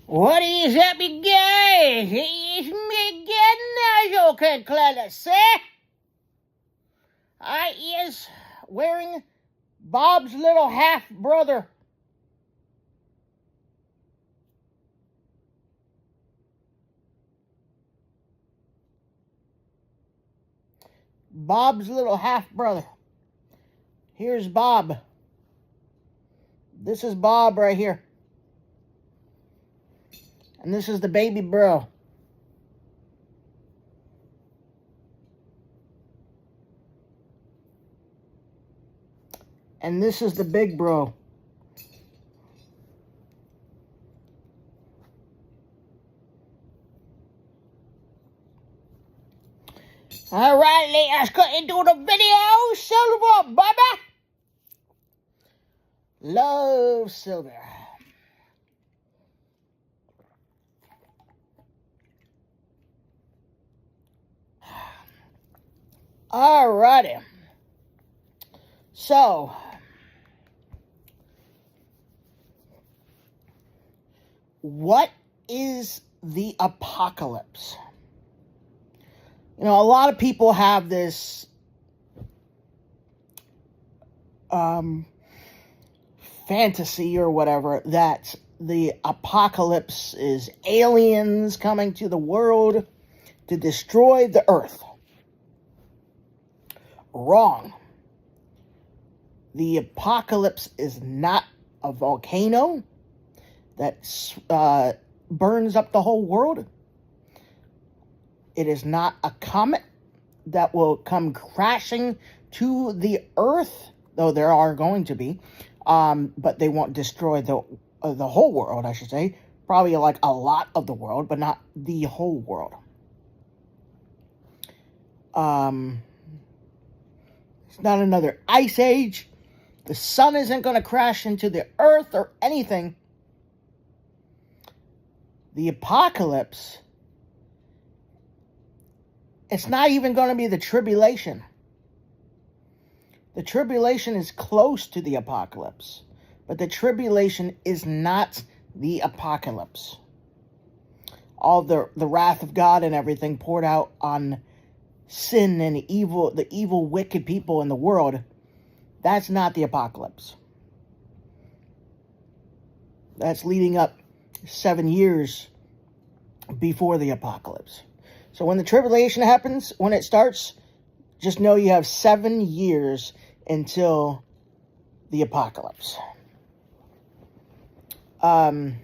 What is up, you guys? It's me again, as you can clearly see. I is wearing Bob's little half-brother. Bob's little half-brother. Here's Bob. This is Bob right here. And this is the baby bro. And this is the big bro. Alright, let's get into the video. Silver, baby. Love Silver. Alrighty. So, what is the apocalypse? You know, a lot of people have this fantasy or whatever that the apocalypse is aliens coming to the world to destroy the earth. Wrong. The apocalypse is not a volcano that burns up the whole world. It is not a comet that will come crashing to the earth, though there are going to be, but they won't destroy the whole world, I should say. Probably like a lot of the world, but not the whole world. It's not another ice age. The sun isn't going to crash into the earth or anything. The apocalypse, it's not even going to be the tribulation. The tribulation is close to the apocalypse, but the tribulation is not the apocalypse. All the wrath of God and everything poured out on sin and evil, the evil, wicked people in the world, that's not the apocalypse. That's leading up 7 years before the apocalypse. So when the tribulation happens, when it starts, just know you have 7 years until the apocalypse. The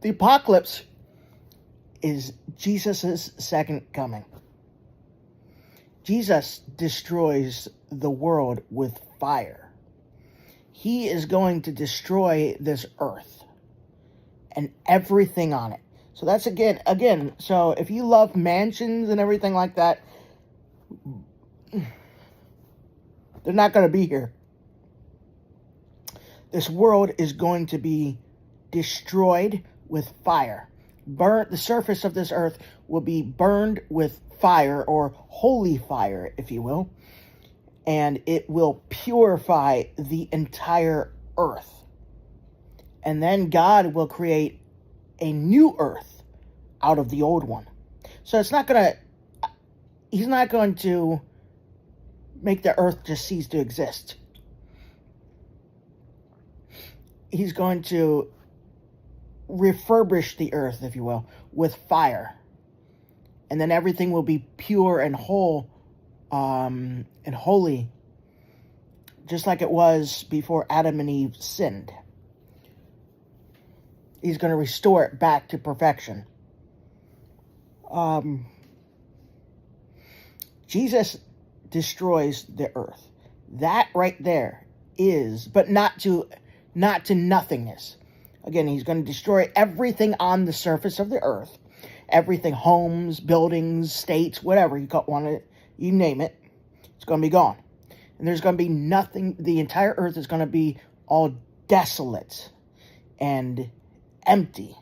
apocalypse is Jesus' second coming. Jesus destroys the world with fire. He is going to destroy this earth and everything on it. So that's again, so if you love mansions and everything like that, they're not going to be here. This world is going to be destroyed with fire. The surface of this earth will be burned with fire, or holy fire, if you will. And it will purify the entire earth. And then God will create a new earth out of the old one. So he's not going to make the earth just cease to exist. He's going to refurbish the earth, if you will, with fire. And then everything will be pure and whole and holy, just like it was before Adam and Eve sinned. He's going to restore it back to perfection. Jesus destroys the earth. That right there is, but not to nothingness. Again, he's going to destroy everything on the surface of the earth. Everything, homes, buildings, states, whatever you want it, you name it, it's going to be gone. And there's going to be nothing, the entire earth is going to be all desolate and empty,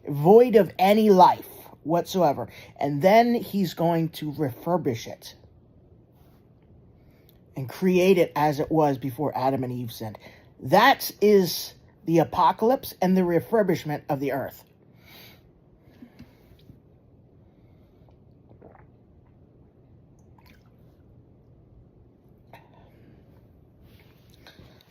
void of any life whatsoever. And then he's going to refurbish it and create it as it was before Adam and Eve sinned. That is the apocalypse and the refurbishment of the earth.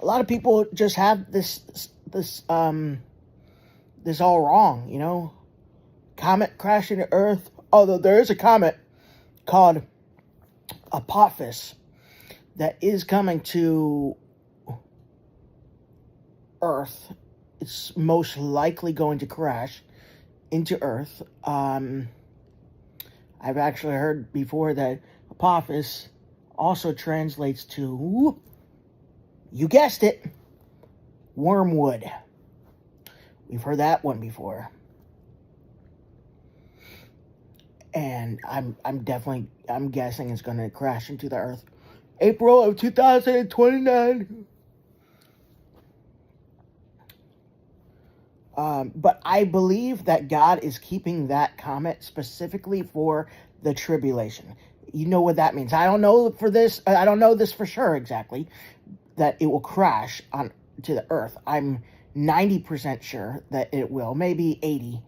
A lot of people just have this all wrong, you know. Comet crashing to Earth. Although there is a comet called Apophis that is coming to Earth. It's most likely going to crash into Earth. I've actually heard before that Apophis also translates to, you guessed it, wormwood. We've heard that one before. And I'm guessing it's going to crash into the earth. April of 2029. But I believe that God is keeping that comet specifically for the tribulation. You know what that means. I don't know this for sure exactly, that it will crash on to the earth. I'm 90% sure that it will, maybe 80.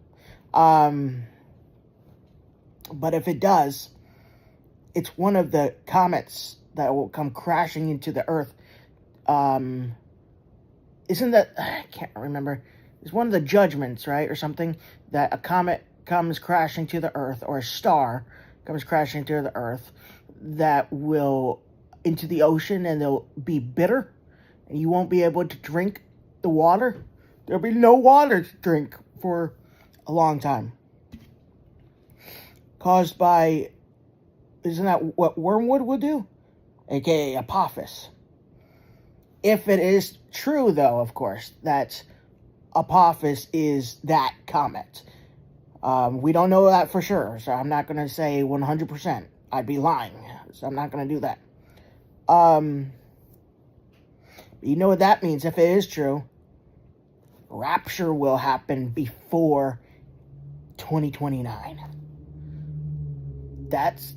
But if it does, it's one of the comets that will come crashing into the earth. Isn't that, I can't remember. It's one of the judgments, right? Or something, that a comet comes crashing to the earth, or a star comes crashing to the earth, that will into the ocean, and they'll be bitter, and you won't be able to drink the water. There'll be no water to drink for a long time. Caused by, isn't that what wormwood would do? AKA Apophis. If it is true, though, of course, that Apophis is that comet. We don't know that for sure, so I'm not going to say 100%. I'd be lying, so I'm not going to do that. You know what that means, if it is true. Rapture will happen before 2029. That's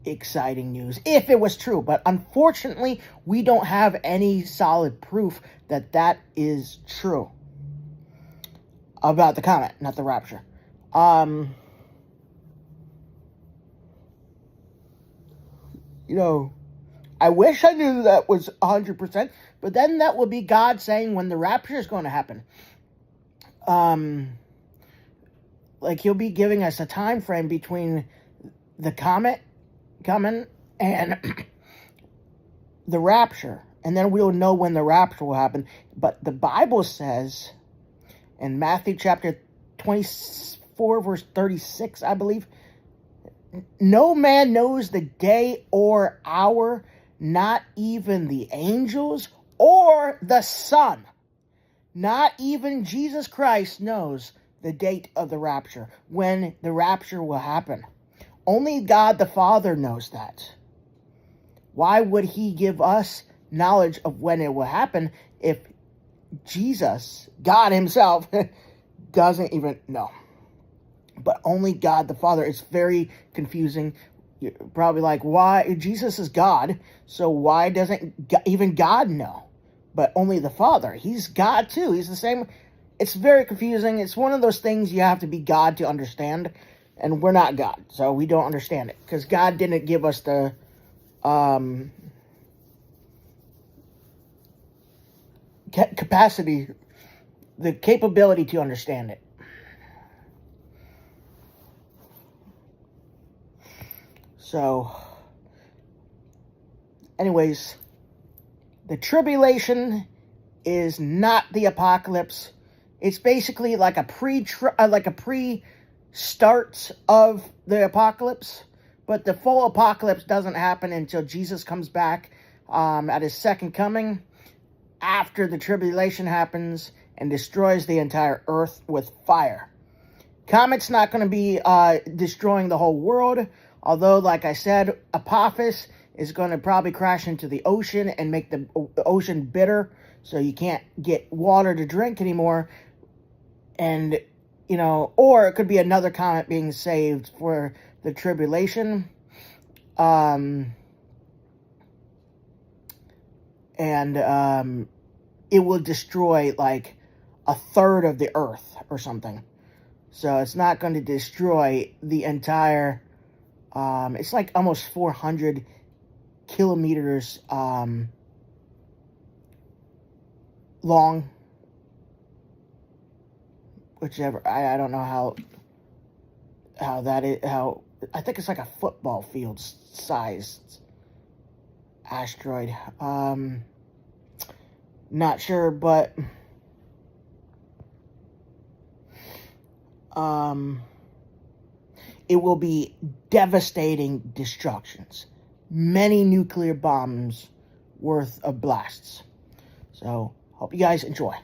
exciting news, if it was true. But unfortunately, we don't have any solid proof that that is true. About the comet, not the rapture. You know, I wish I knew that was 100%, but then that would be God saying when the rapture is going to happen. Like, he'll be giving us a time frame between the comet coming and the rapture, and then we'll know when the rapture will happen. But the Bible says in Matthew chapter 24 verse 36, I believe, no man knows the day or hour, not even the angels or the Son. Not even Jesus Christ knows the date of the rapture, when the rapture will happen. Only God the Father knows that. Why would he give us knowledge of when it will happen if Jesus, God himself, doesn't even know? But only God the Father. It's very confusing. You're probably like, why? Jesus is God, so why doesn't even God know? But only the Father. He's God too. He's the same. It's very confusing. It's one of those things you have to be God to understand. And we're not God, so we don't understand it. Because God didn't give us the capacity, the capability to understand it. So, anyways, the tribulation is not the apocalypse. It's basically like a pre-start of the apocalypse, but the full apocalypse doesn't happen until Jesus comes back at his second coming, after the tribulation happens and destroys the entire earth with fire. Comet's not going to be destroying the whole world, although, like I said, Apophis is going to probably crash into the ocean and make the ocean bitter, so you can't get water to drink anymore. And, you know, or it could be another comet being saved for the tribulation. it will destroy like a third of the Earth or something. So it's not going to destroy the entire, it's like almost 400 kilometers long. Whichever, I don't know how that is, I think it's like a football field sized asteroid. Not sure, but it will be devastating destructions. Many nuclear bombs worth of blasts. So, hope you guys enjoy.